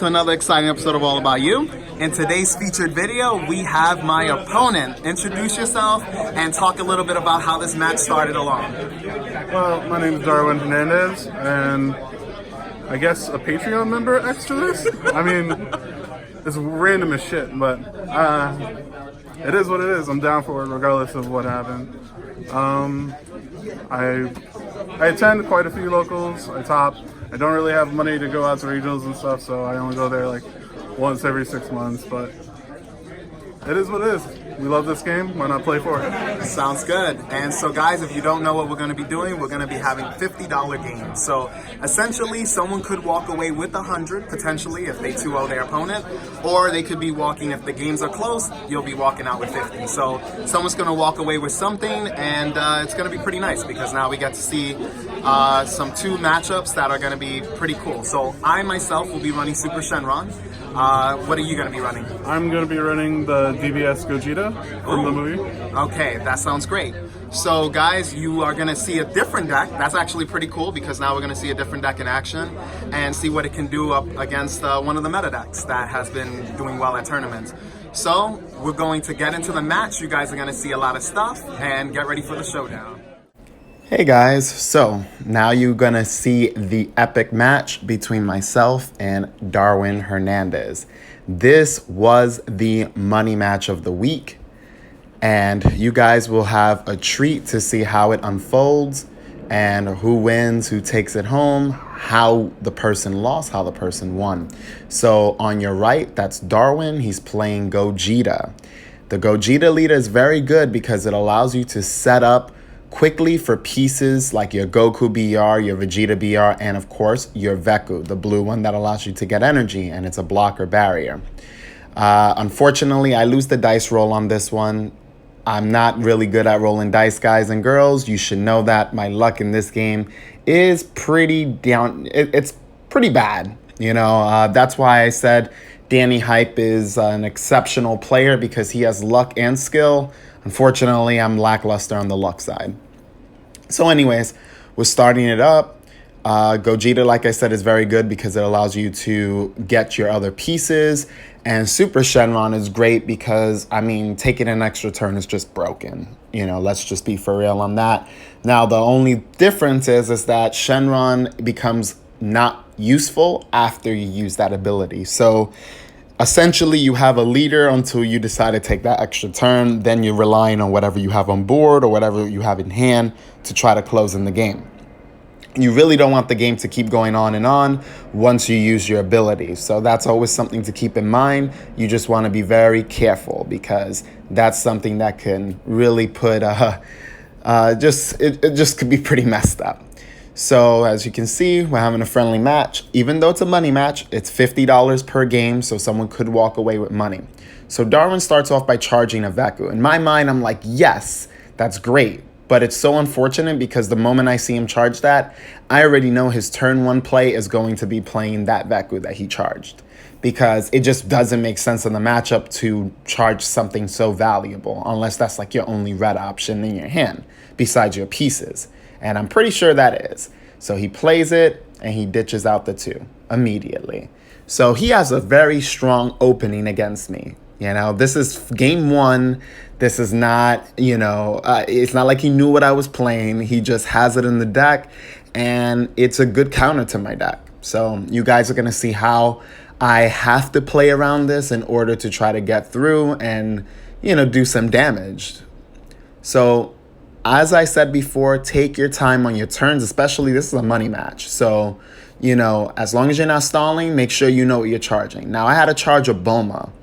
to another exciting episode of All About You. In today's featured video, we have my opponent. Introduce yourself and talk a little bit about how this match started along. Well, my name is Darwin Hernandez, and I guess a Patreon member extra this? I mean, it's random as shit, but it is what it is. I'm down for it regardless of what happened. I attend quite a few locals. I top. I don't really have money to go out to regionals and stuff, so I only go there like once every 6 months, but it is what it is. We love this game. Why not play for it? Sounds good. And so guys, if you don't know what we're going to be doing, we're going to be having $50 games. So essentially, someone could walk away with 100 potentially if they 2-0 their opponent, or they could be walking, if the games are close, you'll be walking out with 50. So someone's going to walk away with something, and it's going to be pretty nice because now we get to see some two matchups that are going to be pretty cool. So I myself will be running Super Shenron. What are you going to be running? I'm going to be running the DBS Gogeta from the movie. Okay, that sounds great. So guys, you are going to see a different deck. That's actually pretty cool because now we're going to see a different deck in action and see what it can do up against one of the meta decks that has been doing well at tournaments. So we're going to get into the match. You guys are going to see a lot of stuff and get ready for the showdown. Hey guys, so now you're gonna see the epic match between myself and Darwin Hernandez. This was the money match of the week, and you guys will have a treat to see how it unfolds and who wins, who takes it home, how the person lost, how the person won. So on your right, that's Darwin. He's playing Gogeta. The Gogeta leader is very good because it allows you to set up quickly for pieces like your Goku BR, your Vegeta BR, and of course your Veku, the blue one that allows you to get energy, and it's a blocker barrier. Unfortunately, I lose the dice roll on this one. I'm not really good at rolling dice, guys and girls. You should know that my luck in this game is pretty down. It's pretty bad. You know, that's why I said Danny Hype is an exceptional player because he has luck and skill. Unfortunately, I'm lackluster on the luck side. So anyways, we're starting it up. Gogeta, like I said, is very good because it allows you to get your other pieces. And Super Shenron is great because, I mean, taking an extra turn is just broken. You know, let's just be for real on that. Now, the only difference is that Shenron becomes not useful after you use that ability. So essentially, you have a leader until you decide to take that extra turn. Then you're relying on whatever you have on board or whatever you have in hand to try to close in the game. You really don't want the game to keep going on and on once you use your abilities. So that's always something to keep in mind. You just want to be very careful because that's something that can really put it just could be pretty messed up. So as you can see, we're having a friendly match. Even though it's a money match, it's $50 per game, so someone could walk away with money. So Darwin starts off by charging a Veku. In my mind, I'm like, yes, that's great. But it's so unfortunate because the moment I see him charge that, I already know his turn one play is going to be playing that Veku that he charged. Because it just doesn't make sense in the matchup to charge something so valuable, unless that's like your only red option in your hand, besides your pieces. And I'm pretty sure that is. So he plays it and he ditches out the two immediately. So he has a very strong opening against me. You know, this is game one. This is not, it's not like he knew what I was playing. He just has it in the deck and it's a good counter to my deck. So you guys are going to see how I have to play around this in order to try to get through and, do some damage. So as I said before, take your time on your turns, especially this is a money match. So, as long as you're not stalling, make sure you know what you're charging. Now, I had to charge a Boma.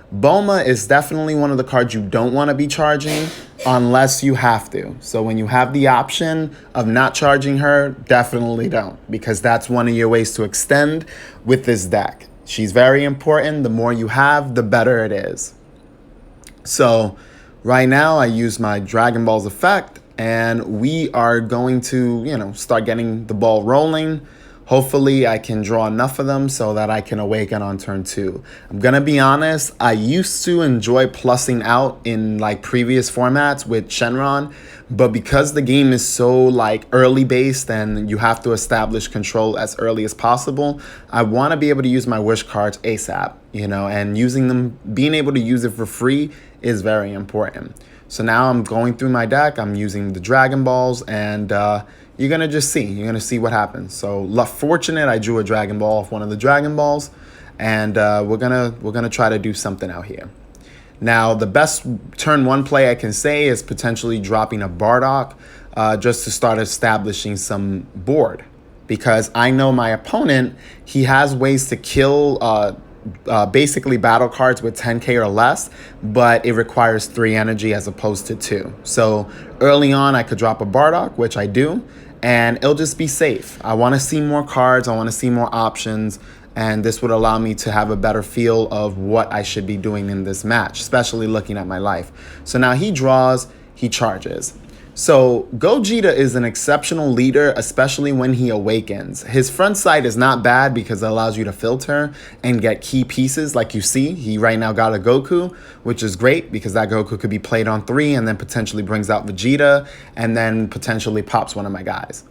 Boma is definitely one of the cards you don't want to be charging unless you have to. So when you have the option of not charging her, definitely don't, because that's one of your ways to extend with this deck. She's very important. The more you have, the better it is. So right now, I use my Dragon Ball's effect, and we are going to, start getting the ball rolling. Hopefully I can draw enough of them so that I can awaken on turn 2. I'm gonna be honest, I used to enjoy plussing out in like previous formats with Shenron, but because the game is so like early based and you have to establish control as early as possible, I want to be able to use my wish cards ASAP, and using them, being able to use it for free is very important. So now I'm going through my deck, I'm using the Dragon Balls, and you're going to just see. You're going to see what happens. So fortunate, I drew a Dragon Ball off one of the Dragon Balls, and we're gonna try to do something out here. Now, the best turn 1 play I can say is potentially dropping a Bardock just to start establishing some board. Because I know my opponent, he has ways to kill basically battle cards with 10k or less, but it requires 3 energy as opposed to 2. So early on, I could drop a Bardock, which I do, and it'll just be safe. I want to see more cards, I want to see more options, and this would allow me to have a better feel of what I should be doing in this match, especially looking at my life. So now he draws, he charges. So Gogeta is an exceptional leader, especially when he awakens. His front side is not bad because it allows you to filter and get key pieces like you see. He right now got a Goku, which is great because that Goku could be played on 3 and then potentially brings out Vegeta and then potentially pops one of my guys.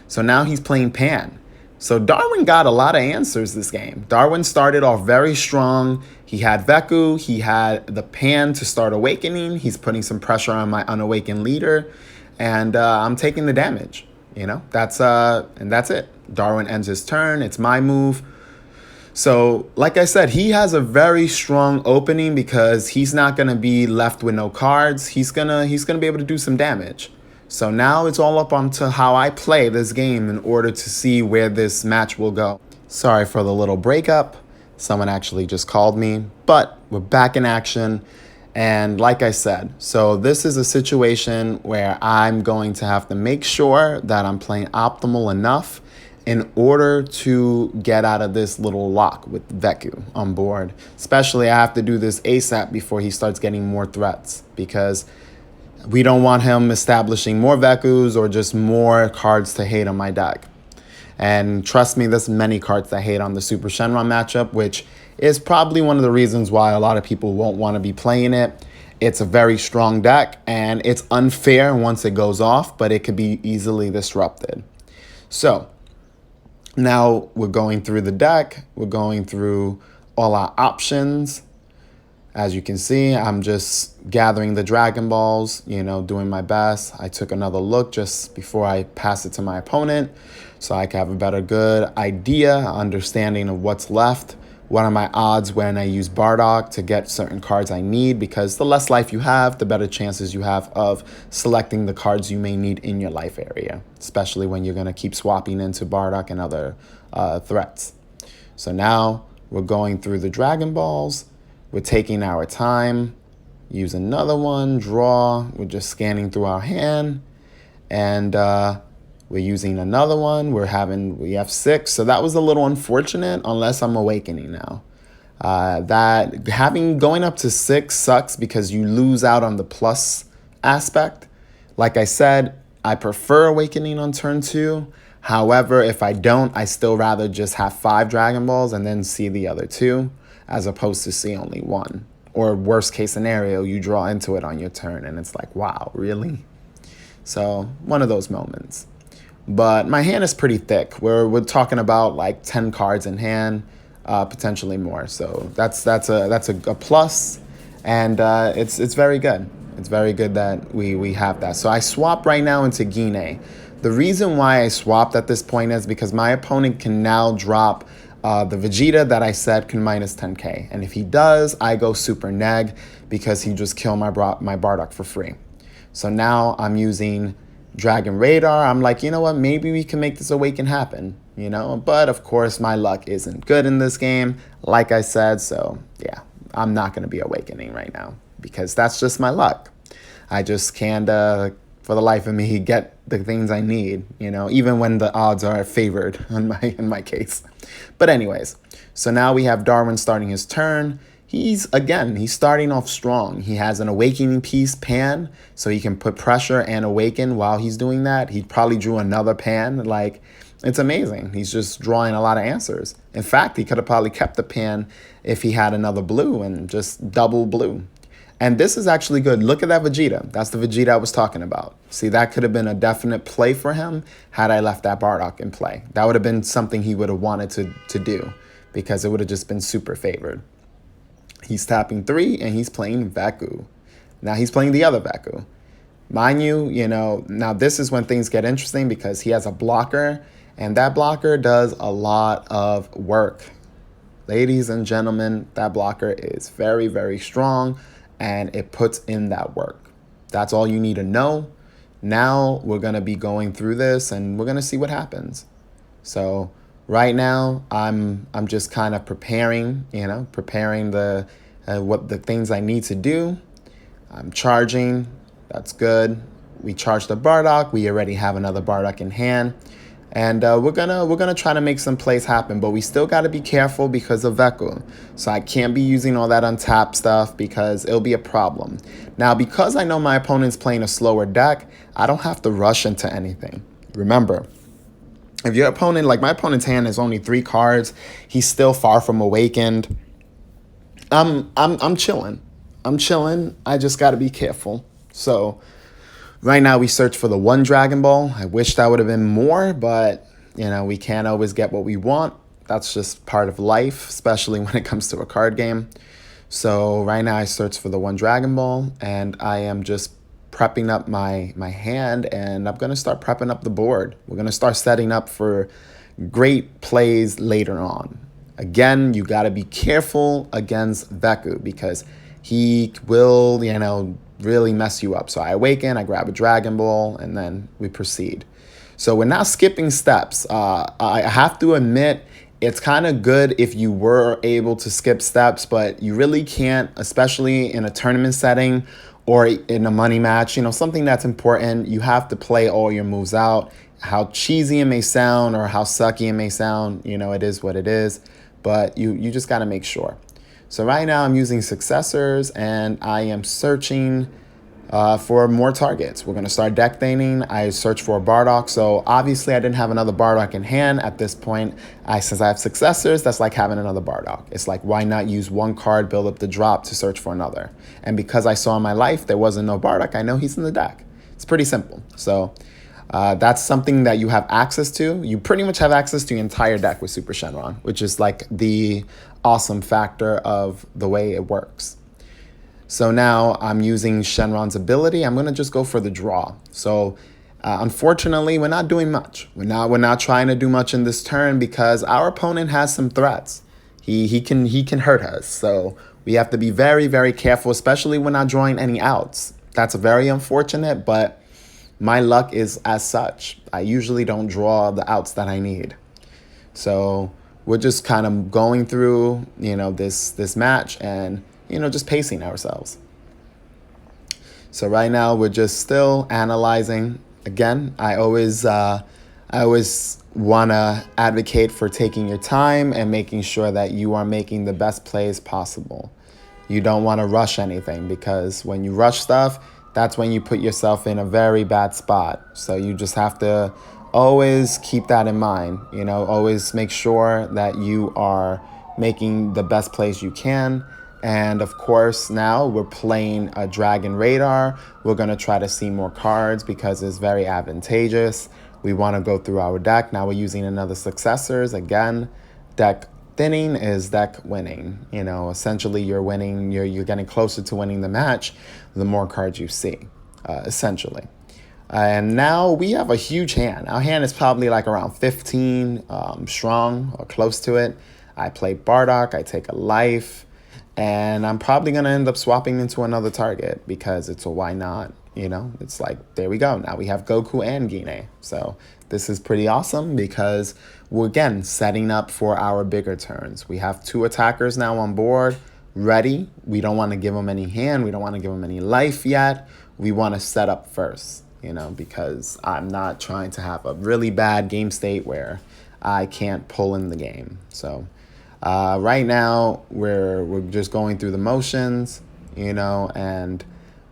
So now he's playing Pan. So Darwin got a lot of answers this game. Darwin started off very strong. He had Veku, he had the Pan to start awakening. He's putting some pressure on my unawakened leader. And I'm taking the damage, and that's it. Darwin ends his turn. It's my move. So, like I said, he has a very strong opening because he's not gonna be left with no cards. He's gonna be able to do some damage. So now it's all up onto how I play this game in order to see where this match will go. Sorry for the little breakup. Someone actually just called me, but we're back in action. And like I said, so this is a situation where I'm going to have to make sure that I'm playing optimal enough in order to get out of this little lock with Veku on board. Especially I have to do this ASAP before he starts getting more threats because we don't want him establishing more Vekus or just more cards to hate on my deck. And trust me, there's many cards that hate on the Super Shenron matchup, which is probably one of the reasons why a lot of people won't want to be playing it. It's a very strong deck, and it's unfair once it goes off, but it could be easily disrupted. So now we're going through the deck. We're going through all our options. As you can see, I'm just gathering the Dragon Balls, doing my best. I took another look just before I pass it to my opponent so I can have a good idea, understanding of what's left. What are my odds when I use Bardock to get certain cards I need? Because the less life you have, the better chances you have of selecting the cards you may need in your life area, especially when you're going to keep swapping into Bardock and other threats. So now we're going through the Dragon Balls. We're taking our time. Use another one, draw. We're just scanning through our hand. And we're using another one. We have 6. So that was a little unfortunate unless I'm awakening now. Going up to 6 sucks because you lose out on the plus aspect. Like I said, I prefer awakening on turn 2. However, if I don't, I still rather just have 5 Dragon Balls and then see the other 2 as opposed to see only 1. Or worst case scenario, you draw into it on your turn and it's like, wow, really? So one of those moments. But my hand is pretty thick. We're talking about like 10 cards in hand, potentially more. So that's a plus, and it's very good. It's very good that we have that. So I swap right now into Guinea. The reason why I swapped at this point is because my opponent can now drop the Vegeta that I said can minus 10k. And if he does, I go super neg because he just killed my Bardock for free. So now I'm using Dragon Radar. I'm like, you know what? Maybe we can make this awaken happen, But of course, my luck isn't good in this game, like I said. So yeah, I'm not going to be awakening right now because that's just my luck. I just can't, for the life of me, get the things I need, even when the odds are favored in my case. But anyways, so now we have Darwin starting his turn. He's starting off strong. He has an awakening piece, Pan, so he can put pressure and awaken while he's doing that. He probably drew another Pan. Like, It's amazing. He's just drawing a lot of answers. In fact, he could have probably kept the pan if he had another blue and just double blue. And this is actually good. Look at that Vegeta. That's the Vegeta I was talking about. See, that could have been a definite play for him had I left that Bardock in play. That would have been something he would have wanted to do because it would have just been super favored. He's tapping 3 and he's playing Vaku. Now he's playing the other Vaku. Mind you, now this is when things get interesting because he has a blocker, and that blocker does a lot of work. Ladies and gentlemen, that blocker is very, very strong, and it puts in that work. That's all you need to know. Now we're going to be going through this, and we're going to see what happens. So right now, I'm just kind of preparing the what the things I need to do. I'm charging. That's good. We charged the Bardock. We already have another Bardock in hand. And we're gonna try to make some plays happen, but we still got to be careful because of Veku. So I can't be using all that untapped stuff because it'll be a problem. Now, because I know my opponent's playing a slower deck, I don't have to rush into anything. Remember, if your opponent, like my opponent's hand is only 3 cards, he's still far from awakened. I'm chilling. I'm chilling. I just got to be careful. So right now we search for the 1 Dragon Ball. I wish that would have been more, but we can't always get what we want. That's just part of life, especially when it comes to a card game. So right now I search for the 1 Dragon Ball, and I am just prepping up my hand, and I'm going to start prepping up the board. We're going to start setting up for great plays later on. Again, you got to be careful against Veku because he will, really mess you up. So I awaken, I grab a Dragon Ball, and then we proceed. So we're not skipping steps. I have to admit, it's kind of good if you were able to skip steps, but you really can't, especially in a tournament setting or in a money match, something that's important. You have to play all your moves out. How cheesy it may sound or how sucky it may sound, it is what it is, but you just got to make sure. So right now I'm using successors, and I am searching for more targets. We're going to start deck theming. I search for a Bardock. So obviously I didn't have another Bardock in hand at this point. Since I have successors, that's like having another Bardock. It's like, why not use 1 card, build up the drop to search for another? And because I saw in my life there wasn't no Bardock, I know he's in the deck. It's pretty simple. So that's something that you have access to. You pretty much have access to your entire deck with Super Shenron, which is like the awesome factor of the way it works. So now I'm using Shenron's ability. I'm going to just go for the draw. So unfortunately, we're not doing much. We're not trying to do much in this turn because our opponent has some threats. He can hurt us. So we have to be very, very careful, especially when not drawing any outs. That's very unfortunate, but my luck is as such. I usually don't draw the outs that I need. So we're just kind of going through, this match and, just pacing ourselves. So right now we're just still analyzing. Again, I always want to advocate for taking your time and making sure that you are making the best plays possible. You don't want to rush anything because when you rush stuff, that's when you put yourself in a very bad spot. So you just have to always keep that in mind. Always make sure that you are making the best plays you can. And of course, now we're playing a Dragon Radar. We're going to try to see more cards because it's very advantageous. We want to go through our deck. Now we're using another successors. Again, deck thinning is deck winning. Essentially you're winning, you're getting closer to winning the match the more cards you see, essentially. And now we have a huge hand. Our hand is probably like around 15 strong or close to it. I play Bardock, I take a life, and I'm probably going to end up swapping into another target because it's a why not, It's like, there we go. Now we have Goku and Gine. So this is pretty awesome because we're, again, setting up for our bigger turns. We have 2 attackers now on board, ready. We don't want to give them any hand. We don't want to give them any life yet. We want to set up first, because I'm not trying to have a really bad game state where I can't pull in the game. So right now we're just going through the motions, and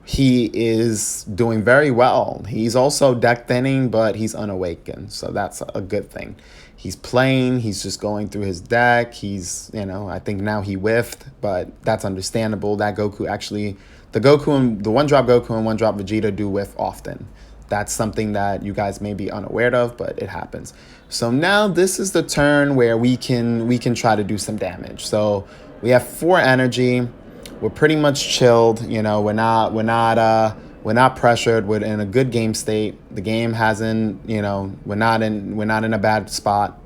he is doing very well. He's also deck thinning, but he's unawakened, so that's a good thing. He's playing, he's just going through his deck. He's, I think now he whiffed, but that's understandable. That Goku actually, the one-drop Goku and one-drop Vegeta do whiff often. That's something that you guys may be unaware of, but it happens. So now this is the turn where we can try to do some damage. So we have 4 energy. We're pretty much chilled. We're not pressured. We're in a good game state. The game hasn't, we're not in a bad spot.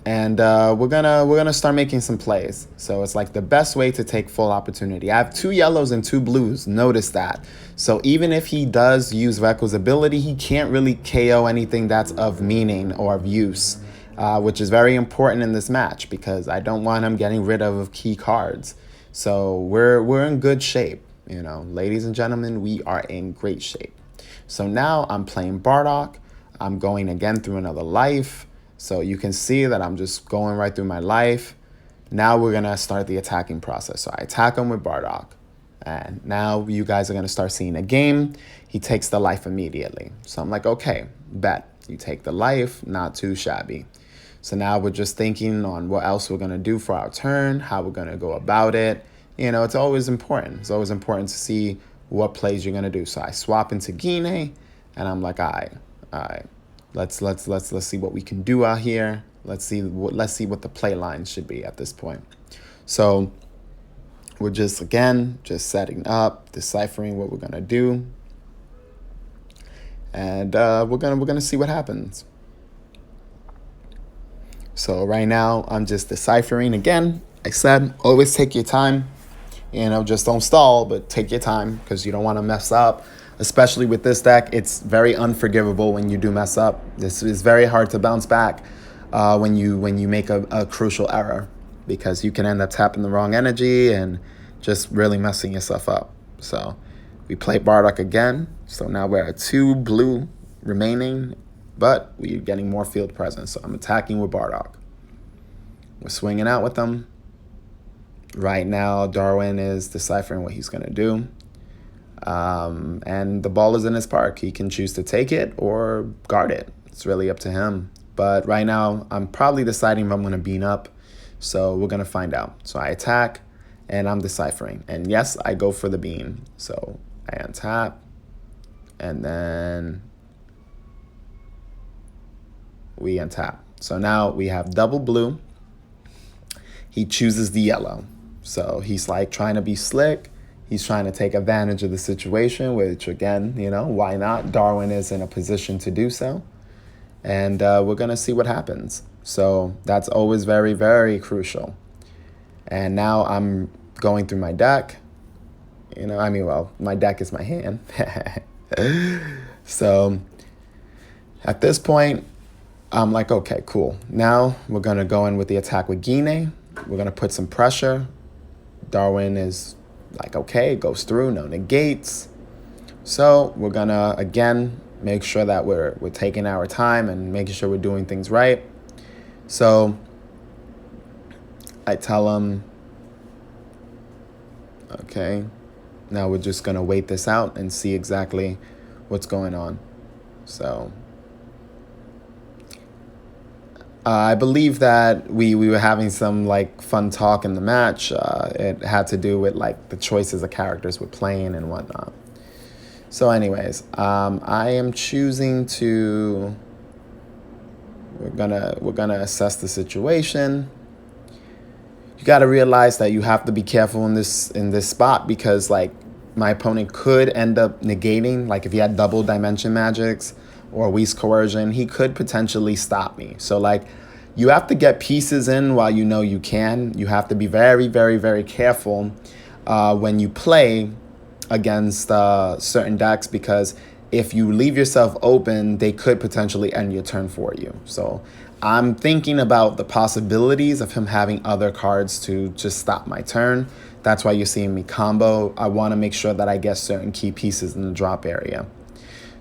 And we're gonna start making some plays. So it's like the best way to take full opportunity. I have 2 yellows and 2 blues. Notice that. So even if he does use Rekko's ability, he can't really KO anything that's of meaning or of use, which is very important in this match because I don't want him getting rid of key cards. So we're in good shape. Ladies and gentlemen, we are in great shape. So now I'm playing Bardock. I'm going again through another life. So you can see that I'm just going right through my life. Now we're going to start the attacking process. So I attack him with Bardock. And now you guys are going to start seeing a game. He takes the life immediately. So I'm like, okay, bet. You take the life, not too shabby. So now we're just thinking on what else we're going to do for our turn, how we're going to go about it. It's always important. It's always important to see what plays you're going to do. So I swap into Gine, and I'm like, all right. Let's see what we can do out here. Let's see what the play line should be at this point. So we're just setting up, deciphering what we're gonna do, and we're gonna see what happens. So right now I'm just deciphering again. I said always take your time. Just don't stall, but take your time because you don't want to mess up. Especially with this deck, it's very unforgivable when you do mess up. This is very hard to bounce back when you make a crucial error because you can end up tapping the wrong energy and just really messing yourself up. So we play Bardock again. So now we're at 2 blue remaining, but we're getting more field presence. So I'm attacking with Bardock. We're swinging out with them. Right now, Darwin is deciphering what he's going to do. And the ball is in his park. He can choose to take it or guard it. It's really up to him. But right now, I'm probably deciding if I'm going to bean up. So we're going to find out. So I attack, and I'm deciphering. And yes, I go for the bean. So I untap, and then we untap. So now we have double blue. He chooses the yellow. So he's like trying to be slick. He's trying to take advantage of the situation, which again, why not? Darwin is in a position to do so. And we're going to see what happens. So that's always very, very crucial. And now I'm going through my deck. My deck is my hand. So at this point, I'm like, okay, cool. Now we're going to go in with the attack with Gine. We're going to put some pressure. Darwin is like, okay, goes through, no negates. So we're going to, again, make sure that we're taking our time and making sure we're doing things right. So I tell him, okay, now we're just going to wait this out and see exactly what's going on. So I believe that we were having some fun talk in the match. It had to do with the choices of characters we're playing and whatnot. So anyways, I am choosing to, we're gonna assess the situation. You got to realize that you have to be careful in this spot because my opponent could end up negating, if he had double dimension magics or Whis coercion, he could potentially stop me. So you have to get pieces in while you can. You have to be very, very, very careful when you play against certain decks because if you leave yourself open, they could potentially end your turn for you. So I'm thinking about the possibilities of him having other cards to just stop my turn. That's why you're seeing me combo. I want to make sure that I get certain key pieces in the drop area.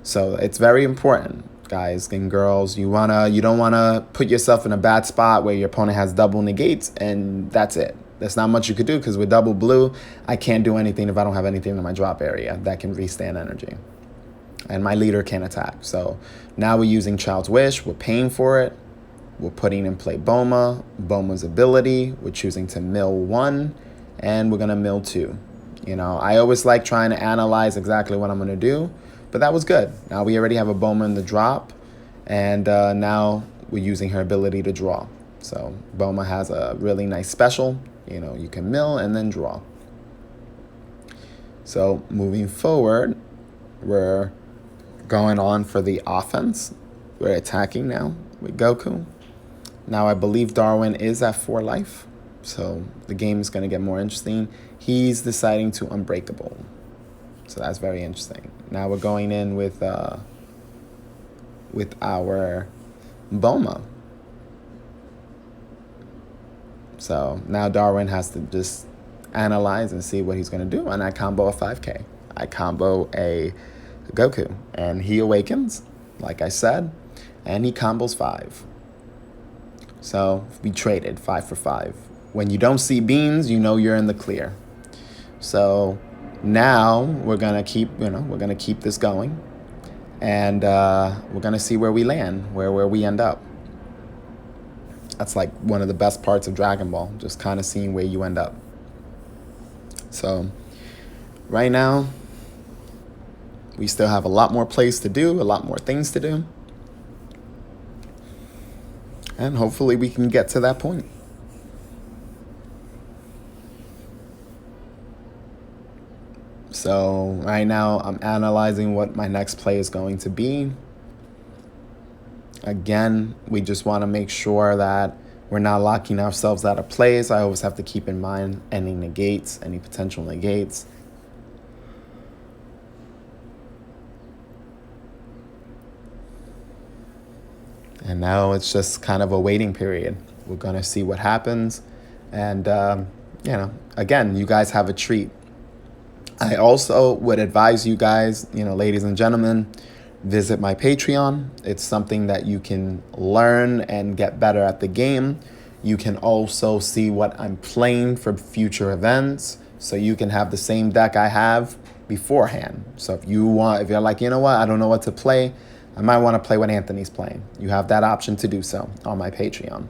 So it's very important, guys and girls. You don't wanna put yourself in a bad spot where your opponent has double negates and that's it. There's not much you could do because with double blue, I can't do anything if I don't have anything in my drop area that can restand energy. And my leader can't attack. So now we're using Child's Wish. We're paying for it. We're putting in play Boma. Boma's ability. We're choosing to mill 1. And we're going to mill 2. You know, I always like trying to analyze exactly what I'm going to do. But that was good. Now we already have a Boma in the drop. And now we're using her ability to draw. So Boma has a really nice special. You know, you can mill and then draw. So moving forward, we're going on for the offense. We're attacking now with Goku. Now I believe Darwin is at 4 life. So the game is going to get more interesting. He's deciding to Unbreakable. So that's very interesting. Now we're going in with our Boma. So now Darwin has to just analyze and see what he's going to do. And I combo a 5K. I combo a Goku. And he awakens, like I said. And he combos 5. So we traded 5 for 5. When you don't see beans, you know you're in the clear. So now we're going to keep, we're going to keep this going. And we're going to see where we land, where we end up. That's like one of the best parts of Dragon Ball, just kind of seeing where you end up. So right now, we still have a lot more plays to do, a lot more things to do. And hopefully we can get to that point. So right now, I'm analyzing what my next play is going to be. Again, we just want to make sure that we're not locking ourselves out of plays. I always have to keep in mind any negates, any potential negates. And now it's just kind of a waiting period. We're going to see what happens. And, again, you guys have a treat. I also would advise you guys, ladies and gentlemen, visit my Patreon. It's something that you can learn and get better at the game. You can also see what I'm playing for future events, so you can have the same deck I have beforehand. So if you're like, you know what, I don't know what to play, I might want to play what Anthony's playing. You have that option to do so on my Patreon.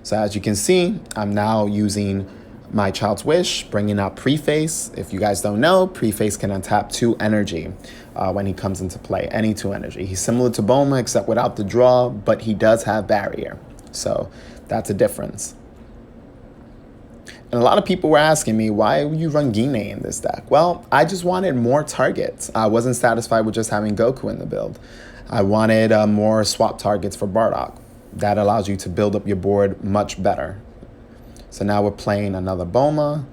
So as you can see, I'm now using my Child's Wish, bringing out Preface. If you guys don't know, Preface can untap 2 energy when he comes into play, any 2 energy. He's similar to Boma, except without the draw, but he does have barrier. So that's a difference. And a lot of people were asking me, why would you run Gine in this deck? Well, I just wanted more targets. I wasn't satisfied with just having Goku in the build. I wanted more swap targets for Bardock. That allows you to build up your board much better. So now we're playing another Boma.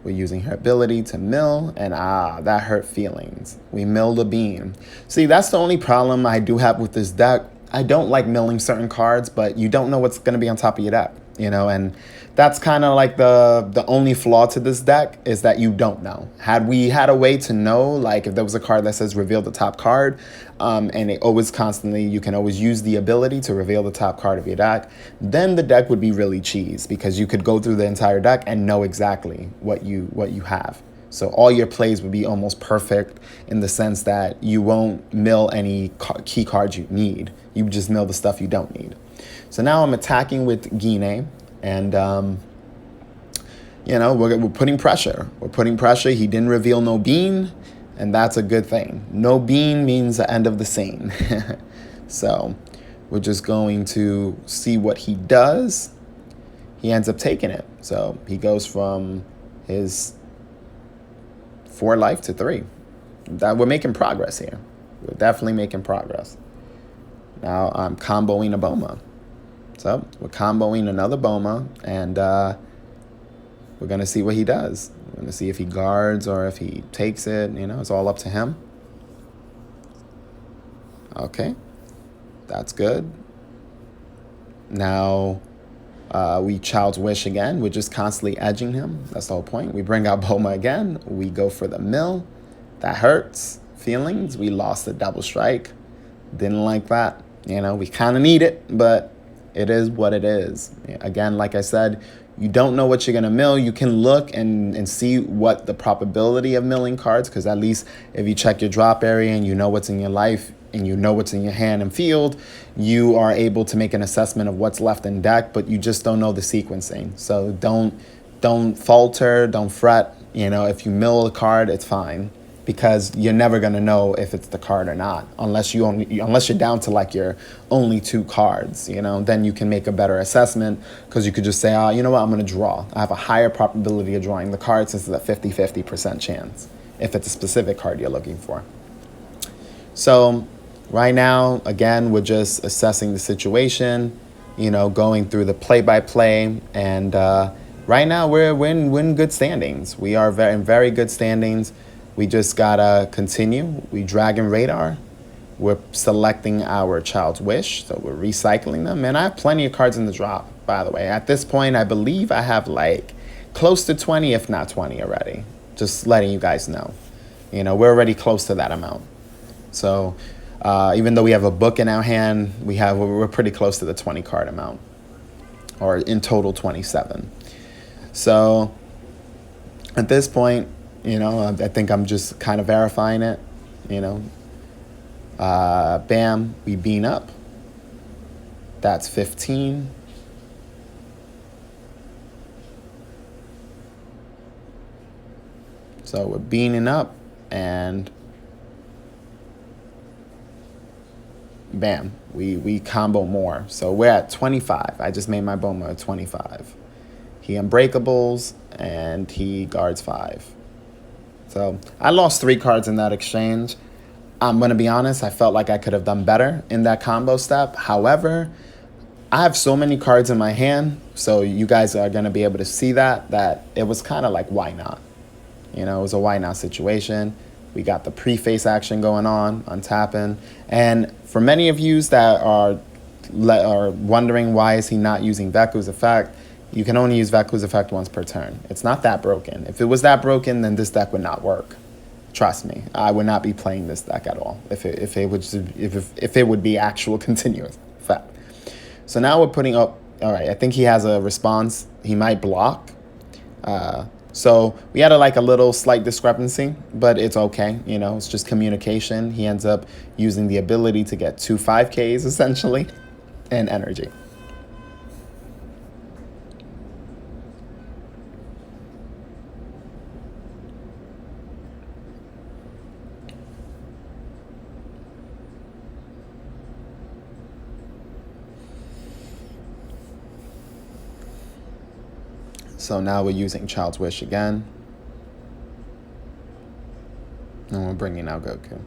We're using her ability to mill, and that hurt feelings. We milled a bean. See, that's the only problem I do have with this deck. I don't like milling certain cards, but you don't know what's going to be on top of your deck, and that's kind of like the only flaw to this deck is that you don't know. Had we had a way to know, like if there was a card that says reveal the top card, and it always you can always use the ability to reveal the top card of your deck, then the deck would be really cheese because you could go through the entire deck and know exactly what you have. So all your plays would be almost perfect in the sense that you won't mill any key cards you need. You just mill the stuff you don't need. So now I'm attacking with Gine, and we're putting pressure. We're putting pressure. He didn't reveal no bean, and that's a good thing. No bean means the end of the scene. So we're just going to see what he does. He ends up taking it. So he goes from his 4 life to 3. That we're making progress here. We're definitely making progress. Now I'm comboing a Boma. So we're comboing another Boma, and we're going to see what he does. We're going to see if he guards or if he takes it. It's all up to him. Okay. That's good. Now we Child's Wish again. We're just constantly edging him. That's the whole point. We bring out Boma again. We go for the mill. That hurts feelings. We lost the double strike. Didn't like that. We kind of need it, but it is what it is. Again, like I said, you don't know what you're going to mill, you can look and see what the probability of milling cards, because at least if you check your drop area and you know what's in your life and you know what's in your hand and field, you are able to make an assessment of what's left in deck, but you just don't know the sequencing. So don't falter, don't fret. If you mill a card, it's fine, because you're never going to know if it's the card or not, unless you're down to like your only 2 cards. Then you can make a better assessment, because you could just say, oh, you know what, I'm going to draw. I have a higher probability of drawing the card, since it's a 50-50% chance if it's a specific card you're looking for. So right now, again, we're just assessing the situation, going through the play-by-play, and right now we're in good standings. We are in very good standings. We just gotta continue. We Dragon Radar. We're selecting our Child's Wish, so we're recycling them. And I have plenty of cards in the drop, by the way. At this point, I believe I have like close to 20, if not 20 already. Just letting you guys know. We're already close to that amount. So even though we have a book in our hand, we're pretty close to the 20 card amount, or in total 27. So at this point, I think I'm just kind of verifying it, bam, we bean up. That's 15. So we're beaning up, and bam, we combo more. So we're at 25. I just made my Boma at 25. He unbreakables, and he guards 5. So I lost 3 cards in that exchange. I'm going to be honest, I felt like I could have done better in that combo step. However, I have so many cards in my hand, so you guys are going to be able to see that it was kind of like, why not? It was a why not situation. We got the preface action going on tapping. And for many of you that are wondering why is he not using Veku's effect, you can only use Veku's effect once per turn. It's not that broken. If it was that broken, then this deck would not work. Trust me, I would not be playing this deck at all if it would be actual continuous effect. So now we're putting up. All right, I think he has a response. He might block. So we had a little slight discrepancy, but it's okay. It's just communication. He ends up using the ability to get 2 5Ks essentially, and energy. So now we're using Child's Wish again. And we're bringing out Goku.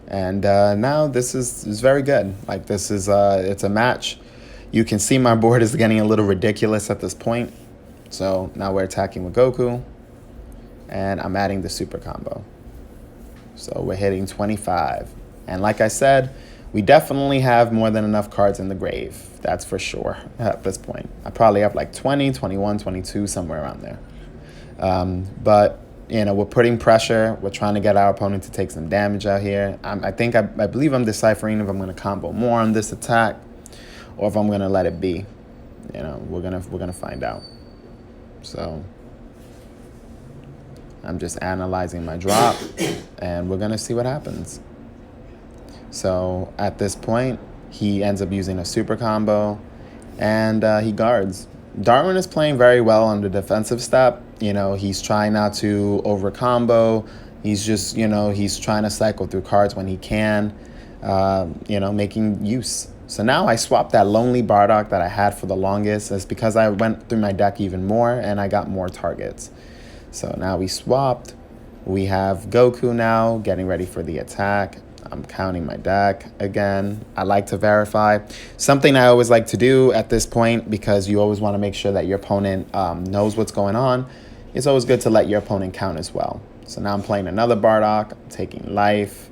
And now this is very good. Like this is, it's a match. You can see my board is getting a little ridiculous at this point. So now we're attacking with Goku. And I'm adding the super combo. So we're hitting 25. And like I said, we definitely have more than enough cards in the grave. That's for sure at this point. I probably have like 20, 21, 22, somewhere around there. But, we're putting pressure. We're trying to get our opponent to take some damage out here. I believe I'm deciphering if I'm going to combo more on this attack or if I'm going to let it be. We're gonna find out. So I'm just analyzing my drop, and we're going to see what happens. So at this point, he ends up using a super combo, and he guards. Darwin is playing very well on the defensive step. He's trying not to over combo. He's just, he's trying to cycle through cards when he can, making use. So now I swapped that Lonely Bardock that I had for the longest. It's because I went through my deck even more, and I got more targets. So now we swapped. We have Goku now getting ready for the attack. I'm counting my deck again. I like to verify. Something I always like to do at this point, because you always want to make sure that your opponent knows what's going on. It's always good to let your opponent count as well. So now I'm playing another Bardock. I'm taking life.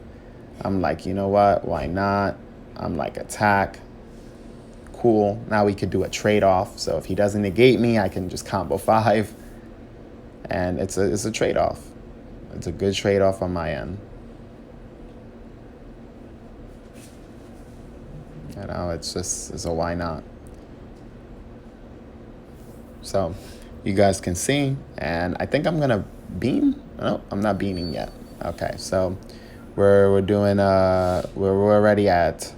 I'm like, you know what? Why not? I'm like, attack. Cool. Now we could do a trade-off. So if he doesn't negate me, I can just combo 5. And it's a trade-off. It's a good trade-off on my end. You know, it's a why not. So you guys can see, and I think I'm gonna beam. No, I'm not beaming yet. Okay, so we're doing we're already at,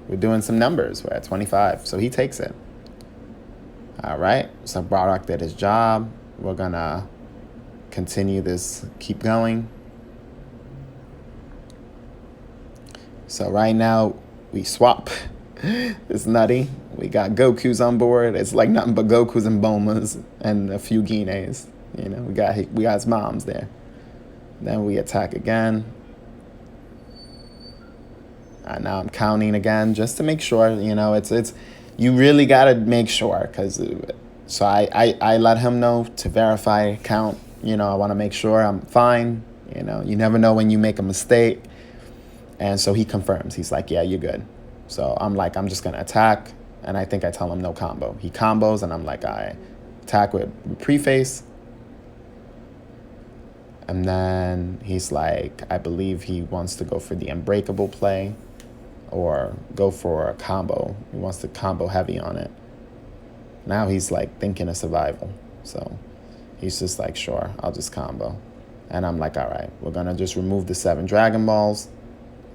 we're doing some numbers. We're at 25, so he takes it. All right, so Broddock did his job. We're gonna continue this, keep going. So right now we swap. It's nutty. We got Gokus on board. It's like nothing but Gokus and Bomas and a few Gines. You know, we got his moms there. Then we attack again. And now I'm counting again just to make sure. You know, it's you really gotta make sure, because so I let him know to verify, count. You know, I want to make sure I'm fine. You know, you never know when you make a mistake. And so he confirms. He's like, yeah, you're good. So I'm like, I'm just going to attack. And I think I tell him no combo. He combos, and I'm like, I attack with preface. And then he's like, I believe he wants to go for the unbreakable play or go for a combo. He wants to combo heavy on it. Now he's like thinking of survival. So he's just like, sure, I'll just combo. And I'm like, all right, we're going to just remove the 7 Dragon Balls.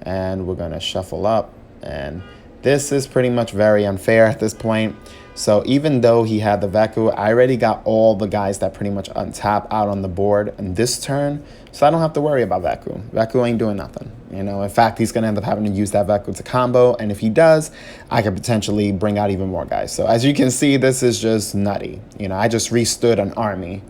And we're going to shuffle up. And this is pretty much very unfair at this point. So even though he had the Veku, I already got all the guys that pretty much untap out on the board in this turn. So I don't have to worry about Veku. Veku ain't doing nothing. You know, in fact, he's going to end up having to use that Veku to combo. And if he does, I could potentially bring out even more guys. So as you can see, this is just nutty. You know, I just restood an army.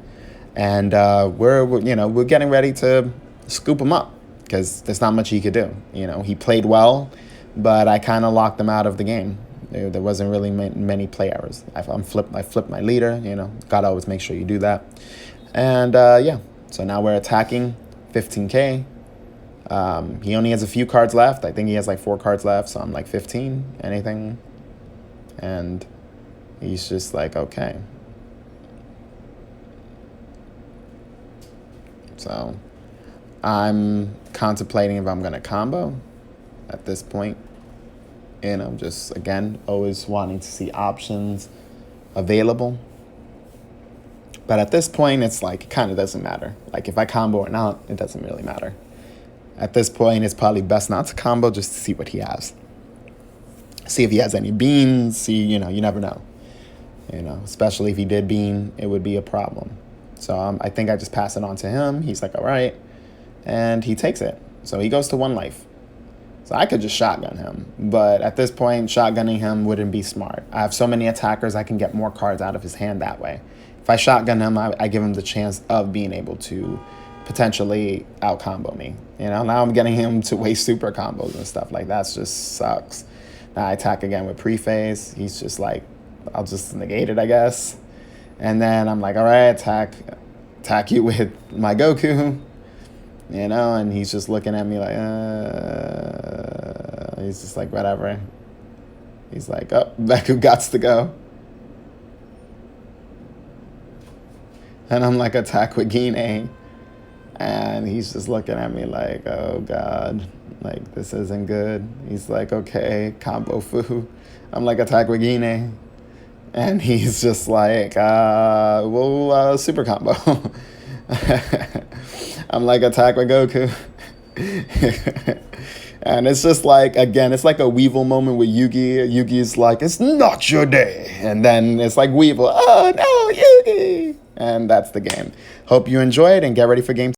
And we're getting ready to scoop him up, because there's not much he could do. You know, he played well, but I kind of locked him out of the game. There wasn't really many play errors. I flipped my leader. You know, gotta always make sure you do that. And yeah, so now we're attacking 15K. He only has a few cards left. I think he has like 4 cards left, so I'm like 15, anything. And he's just like, okay. So I'm contemplating if I'm going to combo at this point. And I'm just, again, always wanting to see options available. But at this point, it's like, it kind of doesn't matter. Like, if I combo or not, it doesn't really matter. At this point, it's probably best not to combo, just to see what he has. See if he has any beans. See, you know, you never know. You know, especially if he did bean, it would be a problem. So I think I just pass it on to him. He's like, all right. And he takes it. So he goes to 1 life. So I could just shotgun him. But at this point, shotgunning him wouldn't be smart. I have so many attackers, I can get more cards out of his hand that way. If I shotgun him, I give him the chance of being able to potentially out-combo me. You know, now I'm getting him to waste super combos and stuff like that. Just sucks. Now I attack again with prephase. He's just like, I'll just negate it, I guess. And then I'm like, all right, attack you with my Goku. You know, and he's just looking at me like, he's just like, whatever. He's like, oh, Veku gots to go. And I'm like, attack with Gine. And he's just looking at me like, oh, God, like, this isn't good. He's like, okay, combo fu. I'm like, attack with Gine. And he's just like, super combo. I'm like, attack with Goku. And it's just like, again, it's like a Weevil moment with Yugi. Yugi's like, it's not your day. And then it's like Weevil, oh no, Yugi. And that's the game. Hope you enjoyed and get ready for game